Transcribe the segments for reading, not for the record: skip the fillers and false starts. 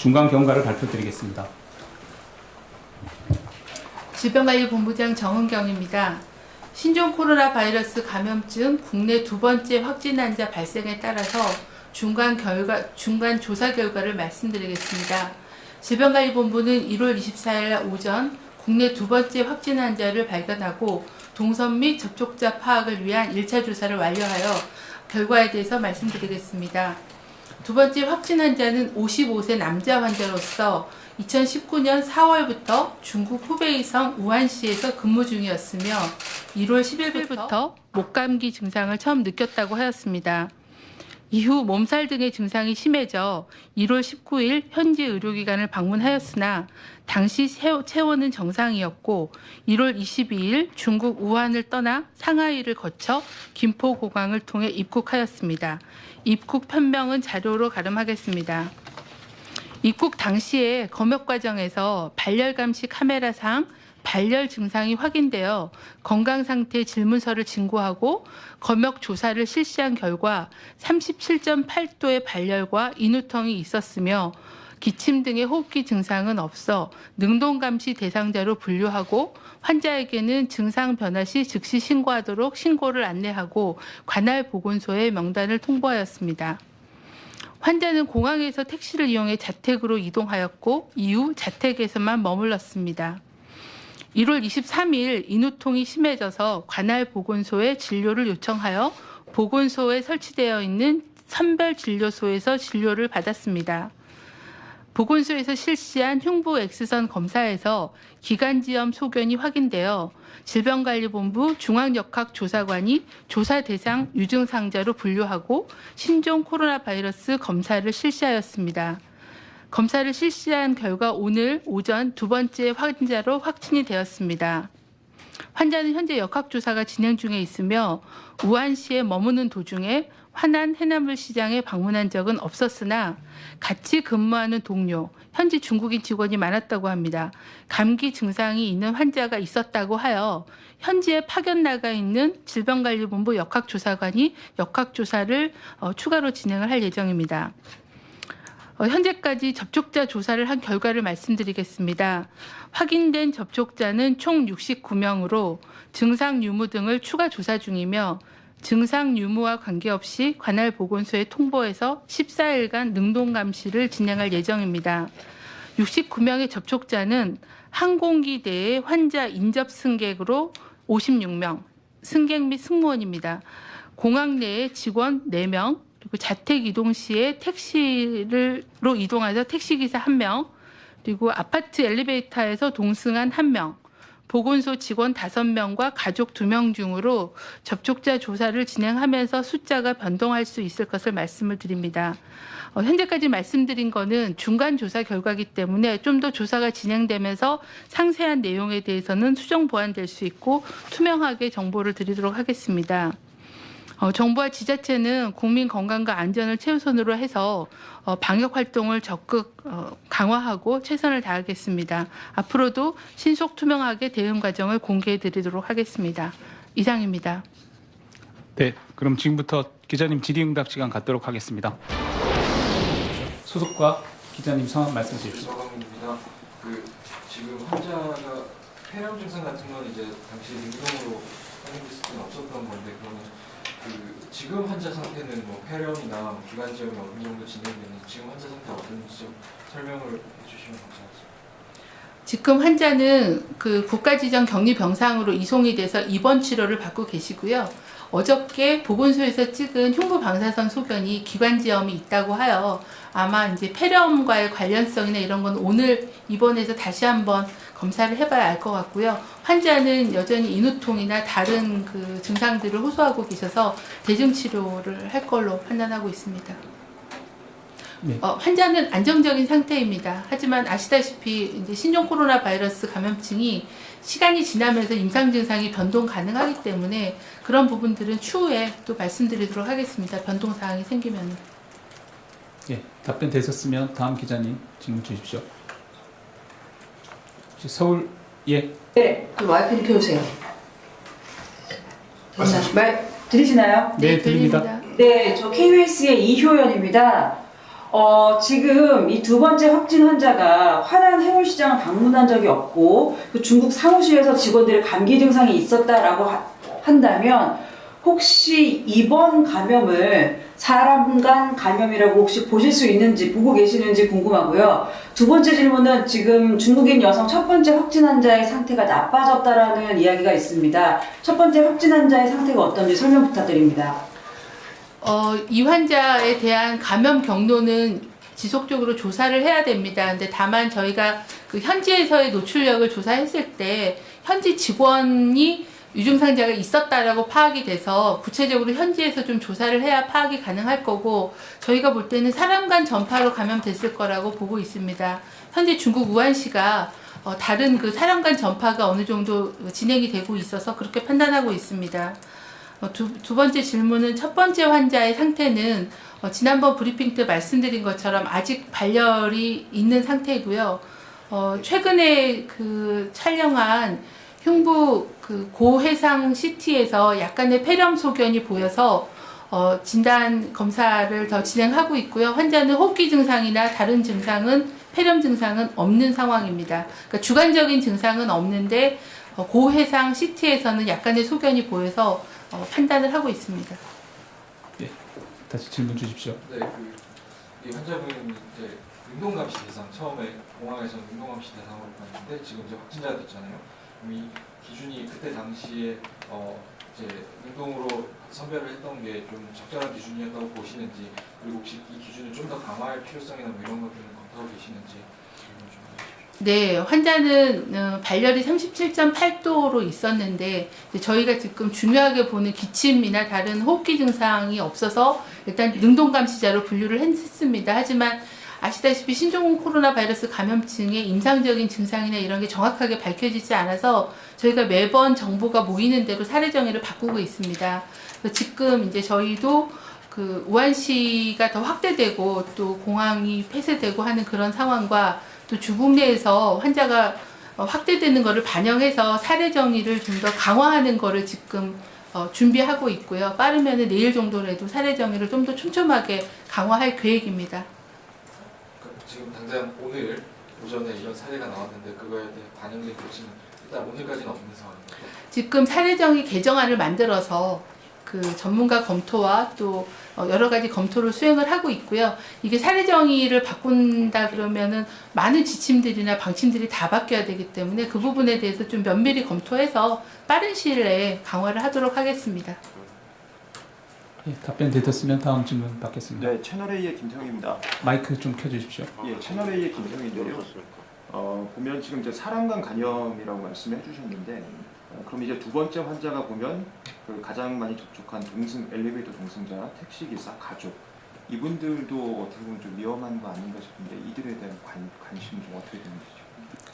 중간 경과를 발표드리겠습니다. 질병관리본부장 정은경입니다. 신종 코로나 바이러스 감염증 국내 두 번째 확진 환자 발생에 따라서 중간 조사 결과를 말씀드리겠습니다. 질병관리본부는 1월 24일 오전 국내 두 번째 확진 환자를 발견하고 동선 및 접촉자 파악을 위한 1차 조사를 완료하여 결과에 대해서 말씀드리겠습니다. 두 번째 확진 환자는 55세 남자 환자로서 2019년 4월부터 중국 후베이성 우한시에서 근무 중이었으며 1월 10일부터 목감기 증상을 처음 느꼈다고 하였습니다. 이후 몸살 등의 증상이 심해져 1월 19일 현지 의료기관을 방문하였으나 당시 체온은 정상이었고 1월 22일 중국 우한을 떠나 상하이를 거쳐 김포공항을 통해 입국하였습니다. 입국 편명은 자료로 가름하겠습니다. 입국 당시에 검역 과정에서 발열 감시 카메라상 발열 증상이 확인되어 건강 상태 질문서를 진구하고 검역 조사를 실시한 결과 37.8도의 발열과 인후통이 있었으며 기침 등의 호흡기 증상은 없어 능동 감시 대상자로 분류하고 환자에게는 증상 변화 시 즉시 신고하도록 신고를 안내하고 관할 보건소에 명단을 통보하였습니다. 환자는 공항에서 택시를 이용해 자택으로 이동하였고 이후 자택에서만 머물렀습니다. 1월 23일 인후통이 심해져서 관할 보건소에 진료를 요청하여 보건소에 설치되어 있는 선별진료소에서 진료를 받았습니다. 보건소에서 실시한 흉부 X선 검사에서 기관지염 소견이 확인되어 질병관리본부 중앙역학조사관이 조사 대상 유증상자로 분류하고 신종 코로나 바이러스 검사를 실시하였습니다. 검사를 실시한 결과 오늘 오전 두 번째 환자로 확진이 되었습니다. 환자는 현재 역학조사가 진행 중에 있으며 우한시에 머무는 도중에 화난 해남을 시장에 방문한 적은 없었으나 같이 근무하는 동료, 현지 중국인 직원이 많았다고 합니다. 감기 증상이 있는 환자가 있었다고 하여 현지에 파견 나가 있는 질병관리본부 역학조사관이 역학조사를 추가로 진행을 할 예정입니다. 현재까지 접촉자 조사를 한 결과를 말씀드리겠습니다. 확인된 접촉자는 총 69명으로 증상 유무 등을 추가 조사 중이며 증상 유무와 관계없이 관할 보건소에 통보해서 14일간 능동 감시를 진행할 예정입니다. 69명의 접촉자는 항공기 내에 환자 인접 승객으로 56명, 승객 및 승무원입니다. 공항 내에 직원 4명, 그리고 자택 이동 시에 택시로 이동해서 택시기사 1명, 그리고 아파트 엘리베이터에서 동승한 1명, 보건소 직원 5명과 가족 2명 중으로 접촉자 조사를 진행하면서 숫자가 변동할 수 있을 것을 말씀을 드립니다. 현재까지 말씀드린 거는 중간 조사 결과이기 때문에 좀 더 조사가 진행되면서 상세한 내용에 대해서는 수정 보완될 수 있고 투명하게 정보를 드리도록 하겠습니다. 정부와 지자체는 국민 건강과 안전을 최우선으로 해서 방역 활동을 적극 강화하고 최선을 다하겠습니다. 앞으로도 신속 투명하게 대응 과정을 공개해 드리도록 하겠습니다. 이상입니다. 네, 그럼 지금부터 기자님 질의응답 시간 갖도록 하겠습니다. 소속과 기자님 성함 말씀해 주십시오. 서강입니다. 지금 환자가 폐렴 증상 같은 건 이제 당시 능동으로 확인됐을 때는 없었던 건데 그러면 지금 환자 상태는 뭐 폐렴이나 기관지염이 어느 정도 진행되는지 지금 환자 상태 어떤지 좀 설명을 해주시면 감사하겠습니다. 지금 환자는 국가지정 격리병상으로 이송이 돼서 입원 치료를 받고 계시고요. 어저께 보건소에서 찍은 흉부 방사선 소견이 기관지염이 있다고 하여 아마 이제 폐렴과의 관련성이나 이런 건 오늘 입원해서 다시 한번 검사를 해봐야 알 것 같고요. 환자는 여전히 인후통이나 다른 증상들을 호소하고 계셔서 대증 치료를 할 걸로 판단하고 있습니다. 네. 환자는 안정적인 상태입니다. 하지만 아시다시피 이제 신종 코로나 바이러스 감염증이 시간이 지나면서 임상 증상이 변동 가능하기 때문에 그런 부분들은 추후에 또 말씀드리도록 하겠습니다. 변동 사항이 생기면. 예, 답변 되셨으면 다음 기자님 질문 주십시오. 혹시 서울 예. 네, 마이크를 켜주세요. 말 들리시나요? 네, 들립니다. 네, 저 KBS의 이효연입니다. 지금 이 두 번째 확진 환자가 화난 해물시장을 방문한 적이 없고 그 중국 사무실에서 직원들의 감기 증상이 있었다라고 한다면 혹시 이번 감염을 사람 간 감염이라고 혹시 보실 수 있는지 보고 계시는지 궁금하고요. 두 번째 질문은 지금 중국인 여성 첫 번째 확진 환자의 상태가 나빠졌다라는 이야기가 있습니다. 첫 번째 확진 환자의 상태가 어떤지 설명 부탁드립니다. 이 환자에 대한 감염 경로는 지속적으로 조사를 해야 됩니다. 근데 다만 저희가 그 현지에서의 노출력을 조사했을 때 현지 직원이 유증상자가 있었다라고 파악이 돼서 구체적으로 현지에서 좀 조사를 해야 파악이 가능할 거고, 저희가 볼 때는 사람 간 전파로 감염됐을 거라고 보고 있습니다. 현재 중국 우한시가 다른 그 사람 간 전파가 어느 정도 진행이 되고 있어서 그렇게 판단하고 있습니다. 두 번째 질문은 첫 번째 환자의 상태는 지난번 브리핑 때 말씀드린 것처럼 아직 발열이 있는 상태이고요. 최근에 그 촬영한 흉부 그 고해상 CT에서 약간의 폐렴 소견이 보여서 진단 검사를 더 진행하고 있고요. 환자는 호흡기 증상이나 다른 증상은 폐렴 증상은 없는 상황입니다. 그러니까 주관적인 증상은 없는데 고해상 CT에서는 약간의 소견이 보여서 판단을 하고 있습니다. 네, 다시 질문 주십시오. 네, 이 환자분이 이제 능동감시 대상, 처음에 공항에서 능동감시 대상으로 봤는데 지금 이제 확진자가 됐잖아요. 그럼 이 기준이 그때 당시에 이제 능동으로 선별을 했던 게 좀 적절한 기준이었다고 보시는지, 그리고 혹시 이 기준을 좀 더 강화할 필요성이나 뭐 이런 것들을 검토하고 계시는지 질문 좀 해주십시오. 네, 환자는 발열이 37.8도로 있었는데 저희가 지금 중요하게 보는 기침이나 다른 호흡기 증상이 없어서 일단 능동감시자로 분류를 했습니다. 하지만 아시다시피 신종 코로나 바이러스 감염증의 임상적인 증상이나 이런 게 정확하게 밝혀지지 않아서 저희가 매번 정보가 모이는 대로 사례 정의를 바꾸고 있습니다. 그래서 지금 이제 저희도 그 우한시가 더 확대되고 또 공항이 폐쇄되고 하는 그런 상황과 또 중국 내에서 환자가 확대되는 것을 반영해서 사례 정의를 좀 더 강화하는 것을 지금 준비하고 있고요. 빠르면 내일 정도라도 사례 정의를 좀 더 촘촘하게 강화할 계획입니다. 지금 당장 오늘 오전에 이런 사례가 나왔는데 그거에 대해 반영된 조치는 일단 오늘까지는 없는 상황입니다. 지금 사례정의 개정안을 만들어서 그 전문가 검토와 또 여러 가지 검토를 수행을 하고 있고요. 이게 사례정의를 바꾼다 그러면은 많은 지침들이나 방침들이 다 바뀌어야 되기 때문에 그 부분에 대해서 좀 면밀히 검토해서 빠른 시일 내에 강화를 하도록 하겠습니다. 예, 답변 되셨으면 다음 질문 받겠습니다. 네, 채널A의 김태형입니다. 마이크 좀 켜주십시오. 예, 채널A의 김태형인데요. 보면 지금 이제 사람 간 감염이라고 말씀해 주셨는데, 그럼 이제 두 번째 환자가 보면 그 가장 많이 접촉한 엘리베이터 동승자, 택시기사, 가족, 이분들도 어떻게 보면 좀 위험한 거 아닌가 싶은데 이들에 대한 관심 좀 어떻게 되는지요?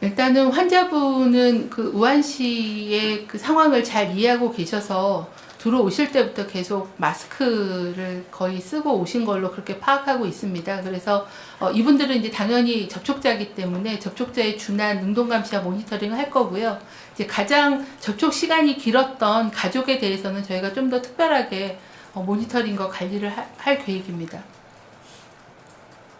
일단은 환자분은 그 우한시의 그 상황을 잘 이해하고 계셔서 들어오실 때부터 계속 마스크를 거의 쓰고 오신 걸로 그렇게 파악하고 있습니다. 그래서 이분들은 이제 당연히 접촉자이기 때문에 접촉자에 준한 능동감시와 모니터링을 할 거고요. 이제 가장 접촉 시간이 길었던 가족에 대해서는 저희가 좀 더 특별하게 모니터링과 관리를 할 계획입니다.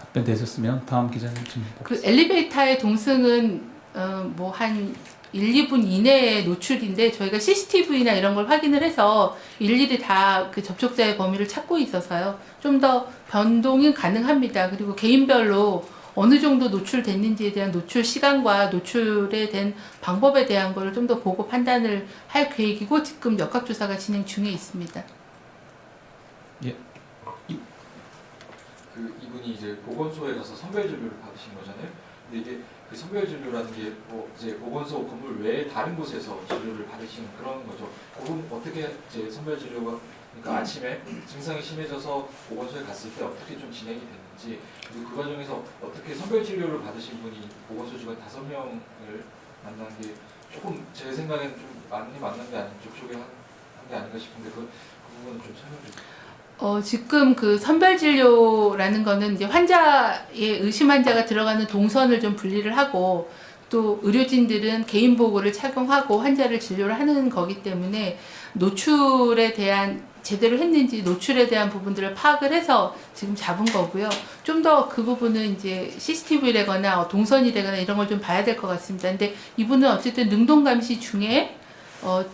답변 되셨으면 다음 기자님 질문 그 받겠습니다. 엘리베이터의 동승은 뭐 한 1, 2분 이내에 노출인데 저희가 CCTV나 이런 걸 확인을 해서 일일이 다 그 접촉자의 범위를 찾고 있어서요. 좀 더 변동이 가능합니다. 그리고 개인별로 어느 정도 노출됐는지에 대한 노출 시간과 노출에 된 방법에 대한 걸 좀 더 보고 판단을 할 계획이고 지금 역학조사가 진행 중에 있습니다. 이분이 이제 보건소에 가서 선별 진료를 받으신 거잖아요. 근데 이게 그 선별 진료라는 게 뭐 이제 보건소 건물 외에 다른 곳에서 진료를 받으시는 그런 거죠. 그건 어떻게 이제 선별 진료가, 그러니까 아침에 증상이 심해져서 보건소에 갔을 때 어떻게 좀 진행이 됐는지, 그리고 그 과정에서 어떻게 선별 진료를 받으신 분이 보건소 직원 5명을 만난 게 조금 제 생각엔 좀 많이 만난 게 아닌 접촉이 한 게 아닌가 싶은데 그 부분은 좀 설명 좀. 지금 그 선별진료라는 거는 이제 환자의 의심 환자가 들어가는 동선을 좀 분리를 하고 또 의료진들은 개인 보호를 착용하고 환자를 진료를 하는 거기 때문에 노출에 대한 제대로 했는지 노출에 대한 부분들을 파악을 해서 지금 잡은 거고요. 좀 더 그 부분은 이제 CCTV라거나 동선이라거나 이런 걸 좀 봐야 될 것 같습니다. 근데 이분은 어쨌든 능동감시 중에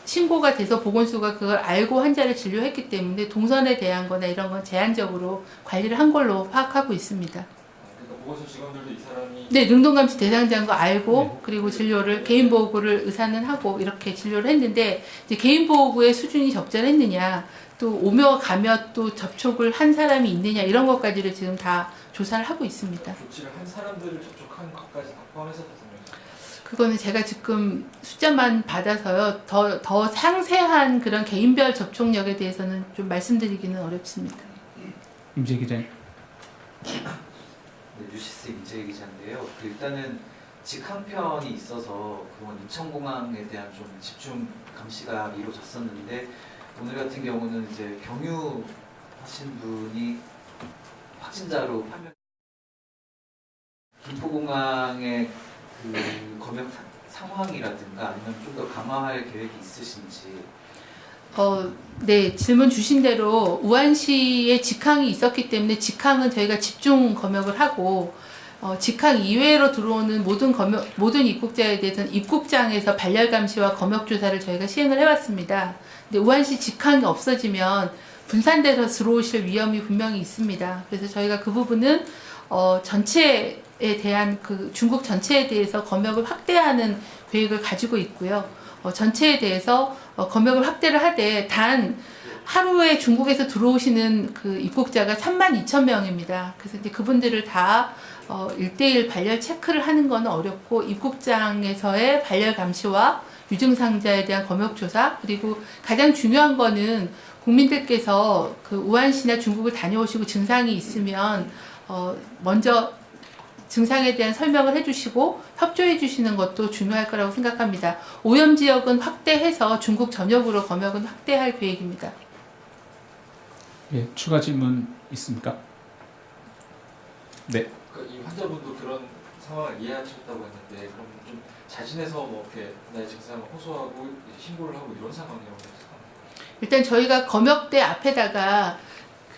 신고가 돼서 보건소가 그걸 알고 환자를 진료했기 때문에 동선에 대한 거나 이런 건 제한적으로 관리를 한 걸로 파악하고 있습니다. 그러니까 보건소 직원들도 이 사람이 네, 능동감시 대상자인 거 알고 그리고 진료를 개인보호구를 의사는 하고 이렇게 진료를 했는데 이제 개인보호구의 수준이 적절했느냐 또 오며 가며 또 접촉을 한 사람이 있느냐 이런 것까지를 지금 다 조사를 하고 있습니다. 조치를 한 사람들을 접촉한 것까지 다 포함해서 5명. 그거는 제가 지금 숫자만 받아서요. 더 상세한 그런 개인별 접촉력에 대해서는 좀 말씀드리기는 어렵습니다. 임재 기자님. 네, 뉴시스 임재 기자인데요. 일단은 직항편이 있어서 그건 인천공항에 대한 좀 집중 감시가 이루어졌었는데 오늘 같은 경우는 이제 경유하신 분이 확진자로 판명. 김포공항의 그 검역 상황이라든가 아니면 좀 더 강화할 계획이 있으신지. 네, 질문 주신 대로 우한시에 직항이 있었기 때문에 직항은 저희가 집중 검역을 하고 직항 이외로 들어오는 모든 입국자에 대해서는 입국장에서 발열 감시와 검역 조사를 저희가 시행을 해왔습니다. 근데 우한시 직항이 없어지면 분산돼서 들어오실 위험이 분명히 있습니다. 그래서 저희가 그 부분은 전체에 대한 그 중국 전체에 대해서 검역을 확대하는 계획을 가지고 있고요. 전체에 대해서 검역을 확대를 하되 단 하루에 중국에서 들어오시는 그 입국자가 32,000명입니다. 그래서 이제 그분들을 다 1대1 발열 체크를 하는 건 어렵고 입국장에서의 발열 감시와 유증상자에 대한 검역 조사 그리고 가장 중요한 거는 국민들께서 그 우한시나 중국을 다녀오시고 증상이 있으면 먼저 증상에 대한 설명을 해주시고 협조해 주시는 것도 중요할 거라고 생각합니다. 오염 지역은 확대해서 중국 전역으로 검역은 확대할 계획입니다. 예, 추가 질문 있습니까? 네. 그러니까 이 환자분도 그런 상황을 이해하셨다고 했는데 그럼 좀 자진해서 뭐 이렇게 나의 증상을 호소하고 신고를 하고 이런 상황이라고 일단 저희가 검역대 앞에다가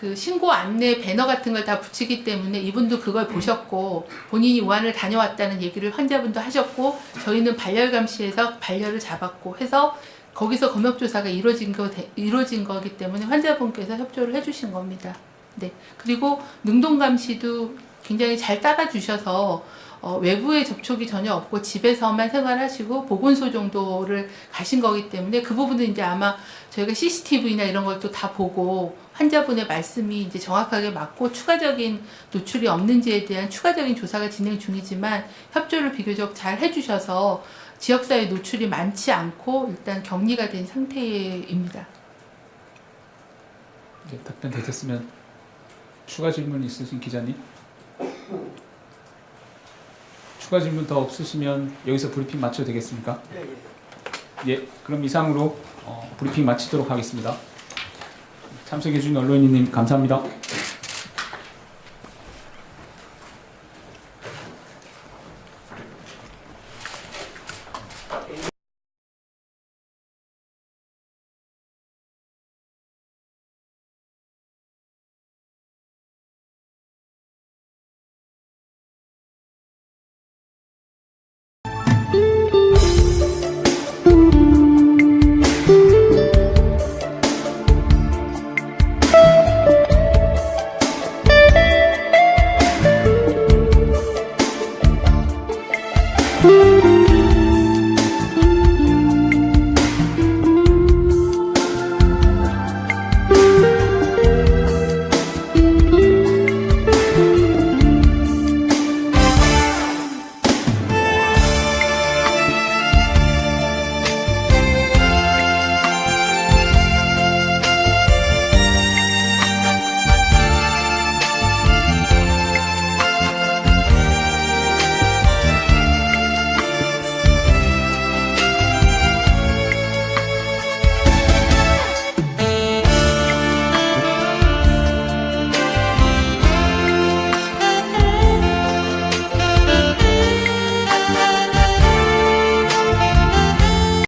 그 신고 안내 배너 같은 걸 다 붙이기 때문에 이분도 그걸 보셨고 본인이 우한을 다녀왔다는 얘기를 환자분도 하셨고 저희는 발열 감시에서 발열을 잡았고 해서 거기서 검역 조사가 이루어진 거기 때문에 환자분께서 협조를 해주신 겁니다. 네. 그리고 능동 감시도 굉장히 잘 따라주셔서 외부의 접촉이 전혀 없고 집에서만 생활하시고 보건소 정도를 가신 거기 때문에 그 부분은 이제 아마 저희가 CCTV나 이런 걸 또 다 보고 환자분의 말씀이 이제 정확하게 맞고 추가적인 노출이 없는지에 대한 추가적인 조사가 진행 중이지만 협조를 비교적 잘 해주셔서 지역사회 노출이 많지 않고 일단 격리가 된 상태입니다. 네, 답변 되셨으면 추가 질문 있으신 기자님? 추가 질문 더 없으시면 여기서 브리핑 마쳐도 되겠습니까? 예, 그럼 이상으로 브리핑 마치도록 하겠습니다. 참석해주신 언론인님 감사합니다. you.